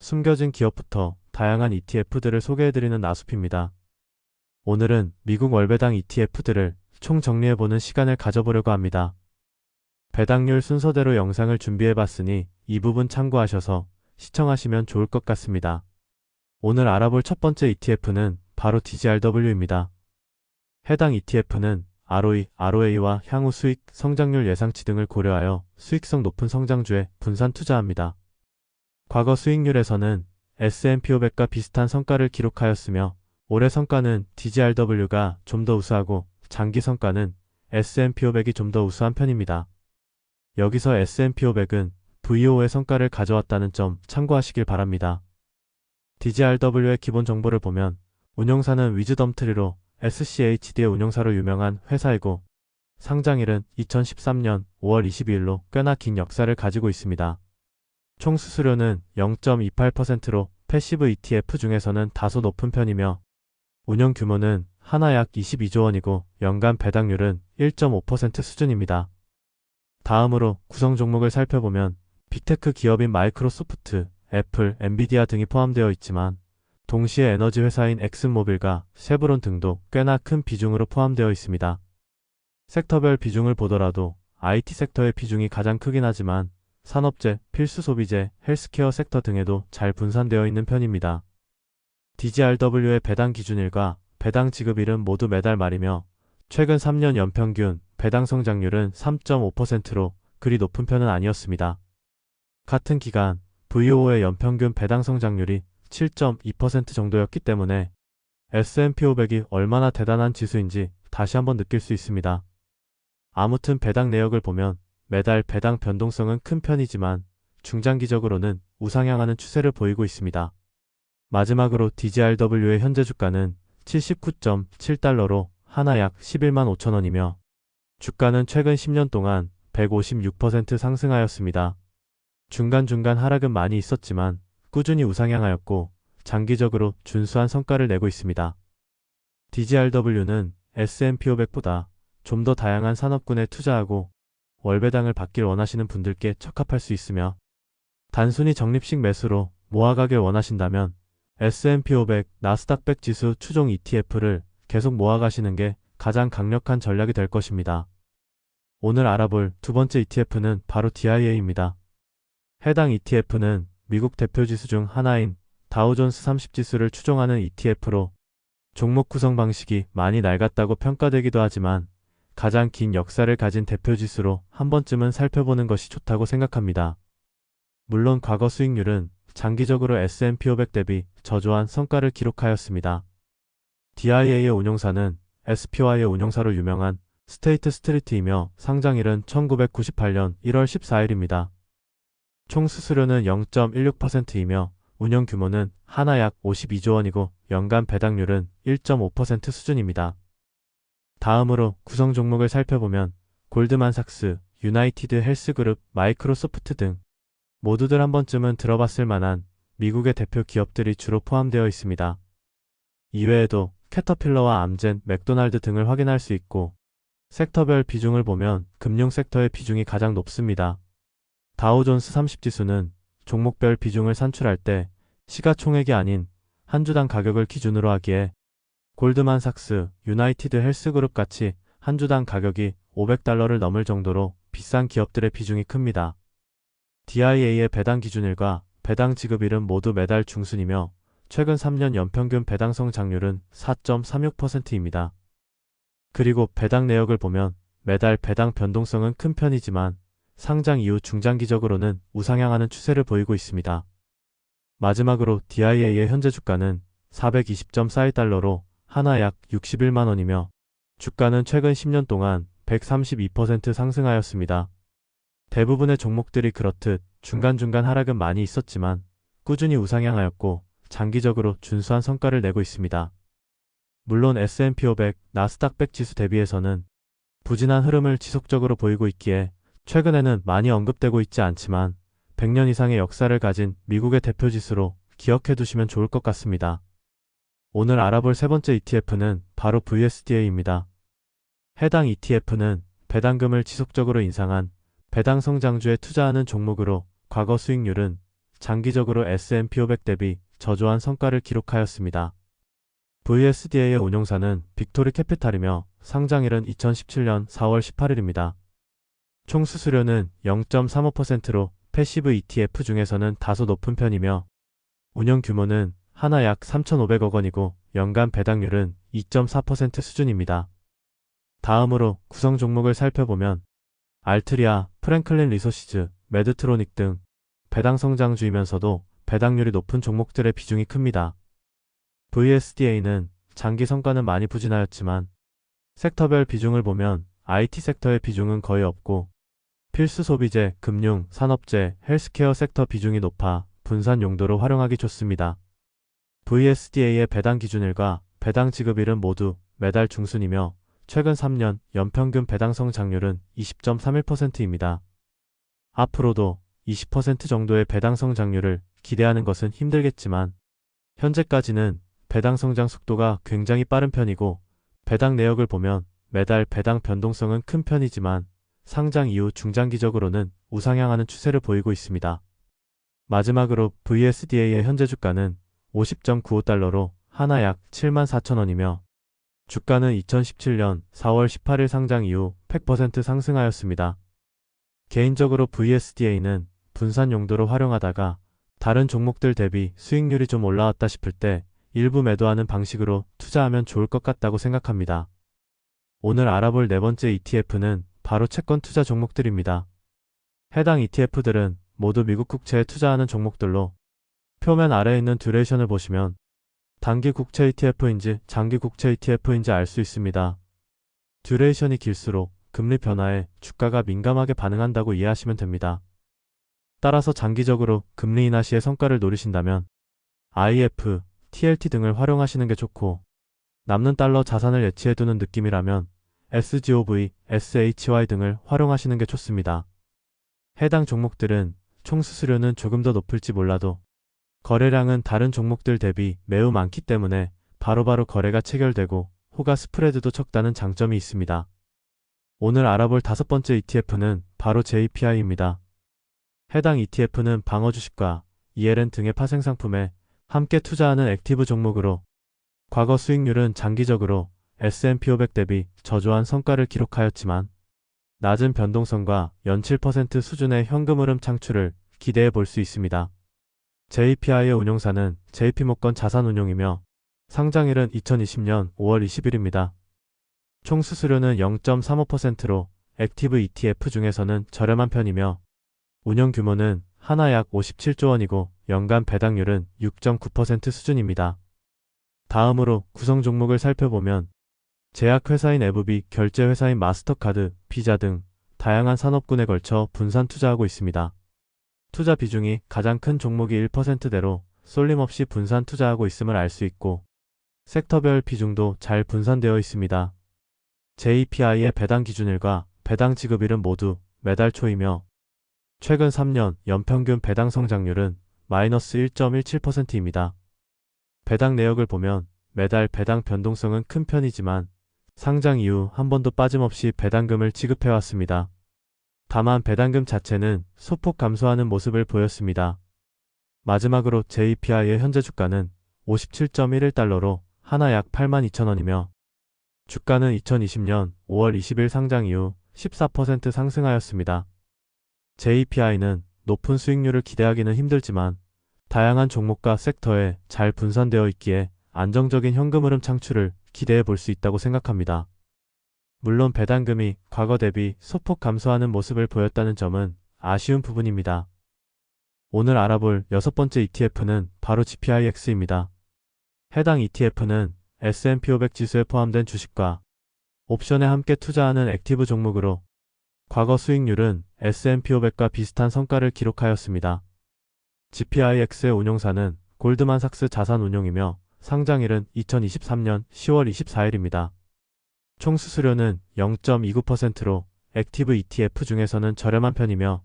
숨겨진 기업부터 다양한 ETF들을 소개해드리는 나숲입니다. 오늘은 미국 월배당 ETF들을 총 정리해보는 시간을 가져보려고 합니다. 배당률 순서대로 영상을 준비해봤으니 이 부분 참고하셔서 시청하시면 좋을 것 같습니다. 오늘 알아볼 첫 번째 ETF는 바로 DGRW입니다. 해당 ETF는 ROE, ROA와 향후 수익, 성장률 예상치 등을 고려하여 수익성 높은 성장주에 분산 투자합니다. 과거 수익률에서는 S&P 500과 비슷한 성과를 기록하였으며 올해 성과는 DGRW가 좀 더 우수하고 장기 성과는 S&P 500이 좀 더 우수한 편입니다. 여기서 S&P 500은 VO의 성과를 가져왔다는 점 참고하시길 바랍니다. DGRW의 기본 정보를 보면 운용사는 위즈덤트리로 SCHD의 운용사로 유명한 회사이고 상장일은 2013년 5월 22일로 꽤나 긴 역사를 가지고 있습니다. 총 수수료는 0.28%로 패시브 ETF 중에서는 다소 높은 편이며 운용 규모는 하나 약 22조 원이고 연간 배당률은 1.5% 수준입니다. 다음으로 구성 종목을 살펴보면 빅테크 기업인 마이크로소프트, 애플, 엔비디아 등이 포함되어 있지만 동시에 에너지 회사인 엑슨모빌과 쉐브론 등도 꽤나 큰 비중으로 포함되어 있습니다. 섹터별 비중을 보더라도 IT 섹터의 비중이 가장 크긴 하지만 산업재, 필수소비재, 헬스케어 섹터 등에도 잘 분산되어 있는 편입니다. DGRW의 배당 기준일과 배당 지급일은 모두 매달 말이며 최근 3년 연평균 배당 성장률은 3.5%로 그리 높은 편은 아니었습니다. 같은 기간 VO의 연평균 배당 성장률이 7.2% 정도였기 때문에 S&P 500이 얼마나 대단한 지수인지 다시 한번 느낄 수 있습니다. 아무튼 배당 내역을 보면 매달 배당 변동성은 큰 편이지만 중장기적으로는 우상향하는 추세를 보이고 있습니다. 마지막으로 DGRW의 현재 주가는 79.7달러로 하나 약 11만 5천 원이며 주가는 최근 10년 동안 156% 상승하였습니다. 중간중간 하락은 많이 있었지만 꾸준히 우상향하였고 장기적으로 준수한 성과를 내고 있습니다. DGRW는 S&P 500보다 좀 더 다양한 산업군에 투자하고 월배당을 받길 원하시는 분들께 적합할 수 있으며 단순히 적립식 매수로 모아가길 원하신다면 S&P 500 나스닥 100 지수 추종 ETF를 계속 모아가시는 게 가장 강력한 전략이 될 것입니다. 오늘 알아볼 두 번째 ETF는 바로 DIA입니다. 해당 ETF는 미국 대표 지수 중 하나인 다우존스 30 지수를 추종하는 ETF로 종목 구성 방식이 많이 낡았다고 평가되기도 하지만 가장 긴 역사를 가진 대표 지수로 한 번쯤은 살펴보는 것이 좋다고 생각합니다. 물론 과거 수익률은 장기적으로 S&P 500 대비 저조한 성과를 기록하였습니다. DIA의 운용사는 SPY의 운용사로 유명한 스테이트 스트리트이며 상장일은 1998년 1월 14일입니다. 총 수수료는 0.16%이며 운용 규모는 하나 약 52조 원이고 연간 배당률은 1.5% 수준입니다. 다음으로 구성 종목을 살펴보면 골드만삭스, 유나이티드 헬스그룹, 마이크로소프트 등 모두들 한 번쯤은 들어봤을 만한 미국의 대표 기업들이 주로 포함되어 있습니다. 이외에도 캐터필러와 암젠, 맥도날드 등을 확인할 수 있고 섹터별 비중을 보면 금융 섹터의 비중이 가장 높습니다. 다우존스 30 지수는 종목별 비중을 산출할 때 시가총액이 아닌 한 주당 가격을 기준으로 하기에 골드만삭스, 유나이티드 헬스그룹 같이 한 주당 가격이 500달러를 넘을 정도로 비싼 기업들의 비중이 큽니다. DIA의 배당 기준일과 배당 지급일은 모두 매달 중순이며 최근 3년 연평균 배당 성장률은 4.36%입니다. 그리고 배당 내역을 보면 매달 배당 변동성은 큰 편이지만 상장 이후 중장기적으로는 우상향하는 추세를 보이고 있습니다. 마지막으로 DIA의 현재 주가는 420.41달러로 하나 약 61만 원이며 주가는 최근 10년 동안 132% 상승하였습니다. 대부분의 종목들이 그렇듯 중간중간 하락은 많이 있었지만 꾸준히 우상향하였고 장기적으로 준수한 성과를 내고 있습니다. 물론 S&P 500, 나스닥 100 지수 대비해서는 부진한 흐름을 지속적으로 보이고 있기에 최근에는 많이 언급되고 있지 않지만 100년 이상의 역사를 가진 미국의 대표 지수로 기억해 두시면 좋을 것 같습니다. 오늘 알아볼 세 번째 ETF는 바로 VSDA입니다. 해당 ETF는 배당금을 지속적으로 인상한 배당 성장주에 투자하는 종목으로 과거 수익률은 장기적으로 S&P 500 대비 저조한 성과를 기록하였습니다. VSDA의 운용사는 빅토리 캐피탈이며 상장일은 2017년 4월 18일입니다. 총 수수료는 0.35%로 패시브 ETF 중에서는 다소 높은 편이며 운영 규모는 하나 약 3,500억 원이고 연간 배당률은 2.4% 수준입니다. 다음으로 구성 종목을 살펴보면 알트리아, 프랭클린 리소시즈, 메드트로닉 등 배당 성장주이면서도 배당률이 높은 종목들의 비중이 큽니다. VSDA는 장기 성과는 많이 부진하였지만 섹터별 비중을 보면 IT 섹터의 비중은 거의 없고 필수 소비재, 금융, 산업재, 헬스케어 섹터 비중이 높아 분산 용도로 활용하기 좋습니다. VSDA의 배당 기준일과 배당 지급일은 모두 매달 중순이며 최근 3년 연평균 배당 성장률은 20.31%입니다. 앞으로도 20% 정도의 배당 성장률을 기대하는 것은 힘들겠지만 현재까지는 배당 성장 속도가 굉장히 빠른 편이고 배당 내역을 보면 매달 배당 변동성은 큰 편이지만 상장 이후 중장기적으로는 우상향하는 추세를 보이고 있습니다. 마지막으로 VSDA의 현재 주가는 50.95달러로 하나 약 74,000원이며 주가는 2017년 4월 18일 상장 이후 100% 상승하였습니다. 개인적으로 VSDA는 분산 용도로 활용하다가 다른 종목들 대비 수익률이 좀 올라왔다 싶을 때 일부 매도하는 방식으로 투자하면 좋을 것 같다고 생각합니다. 오늘 알아볼 네 번째 ETF는 바로 채권 투자 종목들입니다. 해당 ETF들은 모두 미국 국채에 투자하는 종목들로 표면 아래에 있는 듀레이션을 보시면 단기 국채 ETF인지 장기 국채 ETF인지 알 수 있습니다. 듀레이션이 길수록 금리 변화에 주가가 민감하게 반응한다고 이해하시면 됩니다. 따라서 장기적으로 금리 인하 시의 성과를 노리신다면 IF, TLT 등을 활용하시는 게 좋고 남는 달러 자산을 예치해두는 느낌이라면 SGOV, SHY 등을 활용하시는 게 좋습니다. 해당 종목들은 총 수수료는 조금 더 높을지 몰라도 거래량은 다른 종목들 대비 매우 많기 때문에 바로바로 거래가 체결되고 호가 스프레드도 적다는 장점이 있습니다. 오늘 알아볼 다섯 번째 ETF는 바로 JPI입니다. 해당 ETF는 방어 주식과 ELN 등의 파생 상품에 함께 투자하는 액티브 종목으로 과거 수익률은 장기적으로 S&P 500 대비 저조한 성과를 기록하였지만 낮은 변동성과 연 7% 수준의 현금 흐름 창출을 기대해 볼 수 있습니다. JPI의 운용사는 JP모건 자산운용이며 상장일은 2020년 5월 20일입니다. 총 수수료는 0.35%로 액티브 ETF 중에서는 저렴한 편이며 운영 규모는 하나 약 57조 원이고 연간 배당률은 6.9% 수준입니다. 다음으로 구성 종목을 살펴보면 제약회사인 에브비, 결제회사인 마스터카드, 비자 등 다양한 산업군에 걸쳐 분산 투자하고 있습니다. 투자 비중이 가장 큰 종목이 1%대로 쏠림없이 분산 투자하고 있음을 알 수 있고 섹터별 비중도 잘 분산되어 있습니다. JPI의 배당 기준일과 배당 지급일은 모두 매달 초이며 최근 3년 연평균 배당 성장률은 마이너스 1.17%입니다. 배당 내역을 보면 매달 배당 변동성은 큰 편이지만 상장 이후 한 번도 빠짐없이 배당금을 지급해왔습니다. 다만 배당금 자체는 소폭 감소하는 모습을 보였습니다. 마지막으로 JPI의 현재 주가는 57.11달러로 하나 약 82,000원이며 주가는 2020년 5월 20일 상장 이후 14% 상승하였습니다. JPI는 높은 수익률을 기대하기는 힘들지만 다양한 종목과 섹터에 잘 분산되어 있기에 안정적인 현금 흐름 창출을 기대해 볼 수 있다고 생각합니다. 물론 배당금이 과거 대비 소폭 감소하는 모습을 보였다는 점은 아쉬운 부분입니다. 오늘 알아볼 여섯 번째 ETF는 바로 GPIX입니다. 해당 ETF는 S&P 500 지수에 포함된 주식과 옵션에 함께 투자하는 액티브 종목으로 과거 수익률은 S&P 500과 비슷한 성과를 기록하였습니다. GPIX의 운용사는 골드만삭스 자산운용이며 상장일은 2023년 10월 24일입니다. 총 수수료는 0.29%로 액티브 ETF 중에서는 저렴한 편이며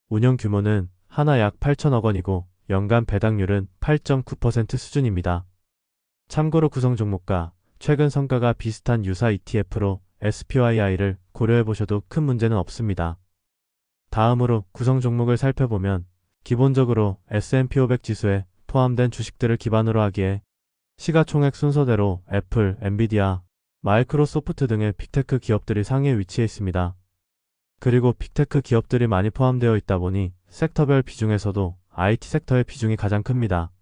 운영 규모는 하나 약 8천억 원이고 연간 배당률은 8.9% 수준입니다. 참고로 구성 종목과 최근 성과가 비슷한 유사 ETF로 SPYI를 고려해 보셔도 큰 문제는 없습니다. 다음으로 구성 종목을 살펴보면 기본적으로 S&P 500 지수에 포함된 주식들을 기반으로 하기에 시가총액 순서대로 애플, 엔비디아, 마이크로소프트 등의 빅테크 기업들이 상위에 위치해 있습니다. 그리고 빅테크 기업들이 많이 포함되어 있다 보니 섹터별 비중에서도 IT 섹터의 비중이 가장 큽니다.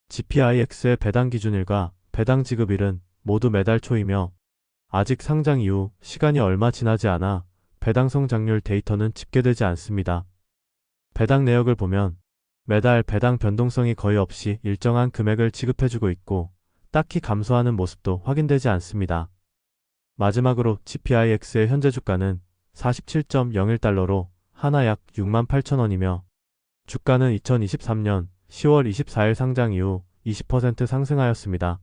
GPIX의 배당 기준일과 배당 지급일은 모두 매달 초이며 아직 상장 이후 시간이 얼마 지나지 않아 배당 성장률 데이터는 집계되지 않습니다. 배당 내역을 보면 매달 배당 변동성이 거의 없이 일정한 금액을 지급해주고 있고 딱히 감소하는 모습도 확인되지 않습니다. 마지막으로 GPIX의 현재 주가는 47.01달러로 하나 약 68,000원이며 주가는 2023년 10월 24일 상장 이후 20% 상승하였습니다.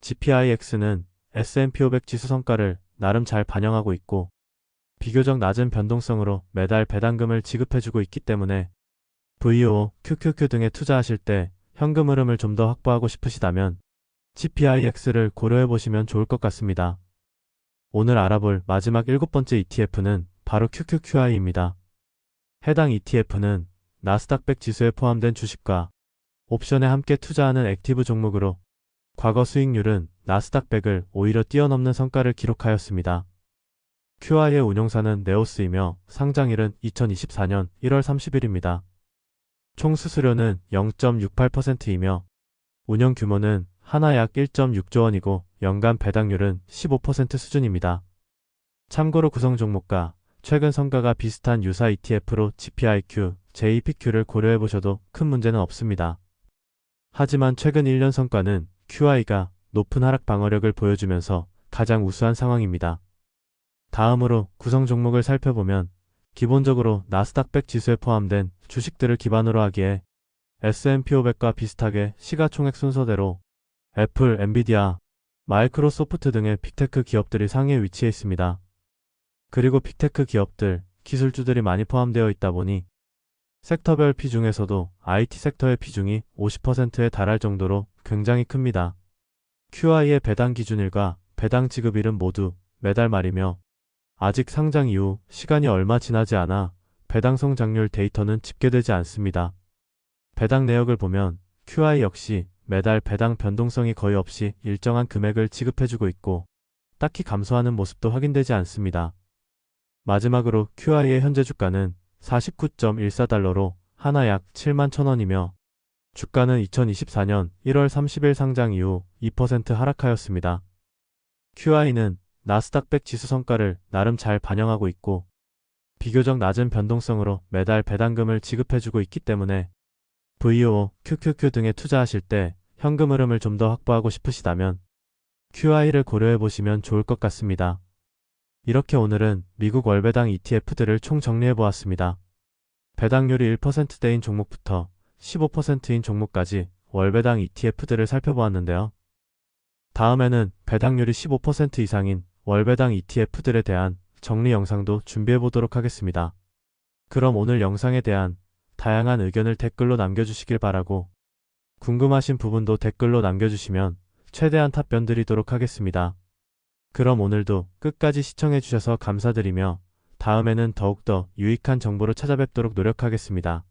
GPIX는 S&P 500 지수 성과를 나름 잘 반영하고 있고 비교적 낮은 변동성으로 매달 배당금을 지급해주고 있기 때문에 VO, QQQ 등에 투자하실 때 현금 흐름을 좀 더 확보하고 싶으시다면 GPIX를 고려해보시면 좋을 것 같습니다. 오늘 알아볼 마지막 7번째 ETF는 바로 QQQI입니다. 해당 ETF는 나스닥 100 지수에 포함된 주식과 옵션에 함께 투자하는 액티브 종목으로 과거 수익률은 나스닥 100을 오히려 뛰어넘는 성과를 기록하였습니다. QI의 운용사는 네오스이며 상장일은 2024년 1월 30일입니다. 총 수수료는 0.68%이며 운영 규모는 하나 약 1.6조 원이고 연간 배당률은 15% 수준입니다. 참고로 구성 종목과 최근 성과가 비슷한 유사 ETF로 GPIQ, JPQ를 고려해보셔도 큰 문제는 없습니다. 하지만 최근 1년 성과는 QI가 높은 하락 방어력을 보여주면서 가장 우수한 상황입니다. 다음으로 구성 종목을 살펴보면 기본적으로 나스닥 100 지수에 포함된 주식들을 기반으로 하기에 S&P 500과 비슷하게 시가총액 순서대로 애플, 엔비디아, 마이크로소프트 등의 빅테크 기업들이 상위에 위치해 있습니다. 그리고 빅테크 기업들, 기술주들이 많이 포함되어 있다 보니 섹터별 비중에서도 IT 섹터의 비중이 50%에 달할 정도로 굉장히 큽니다. QI의 배당 기준일과 배당 지급일은 모두 매달 말이며 아직 상장 이후 시간이 얼마 지나지 않아 배당 성장률 데이터는 집계되지 않습니다. 배당 내역을 보면 QI 역시 매달 배당 변동성이 거의 없이 일정한 금액을 지급해주고 있고 딱히 감소하는 모습도 확인되지 않습니다. 마지막으로 QI의 현재 주가는 49.14달러로 하나 약 71,000원이며 주가는 2024년 1월 30일 상장 이후 2% 하락하였습니다. QI는 나스닥 100 지수 성과를 나름 잘 반영하고 있고 비교적 낮은 변동성으로 매달 배당금을 지급해주고 있기 때문에 VO, QQQ 등에 투자하실 때 현금 흐름을 좀 더 확보하고 싶으시다면 QI를 고려해보시면 좋을 것 같습니다. 이렇게 오늘은 미국 월배당 ETF들을 총 정리해보았습니다. 배당률이 1%대인 종목부터 15%인 종목까지 월배당 ETF들을 살펴보았는데요. 다음에는 배당률이 15% 이상인 월배당 ETF들에 대한 정리 영상도 준비해보도록 하겠습니다. 그럼 오늘 영상에 대한 다양한 의견을 댓글로 남겨주시길 바라고 궁금하신 부분도 댓글로 남겨주시면 최대한 답변드리도록 하겠습니다. 그럼 오늘도 끝까지 시청해주셔서 감사드리며 다음에는 더욱더 유익한 정보로 찾아뵙도록 노력하겠습니다.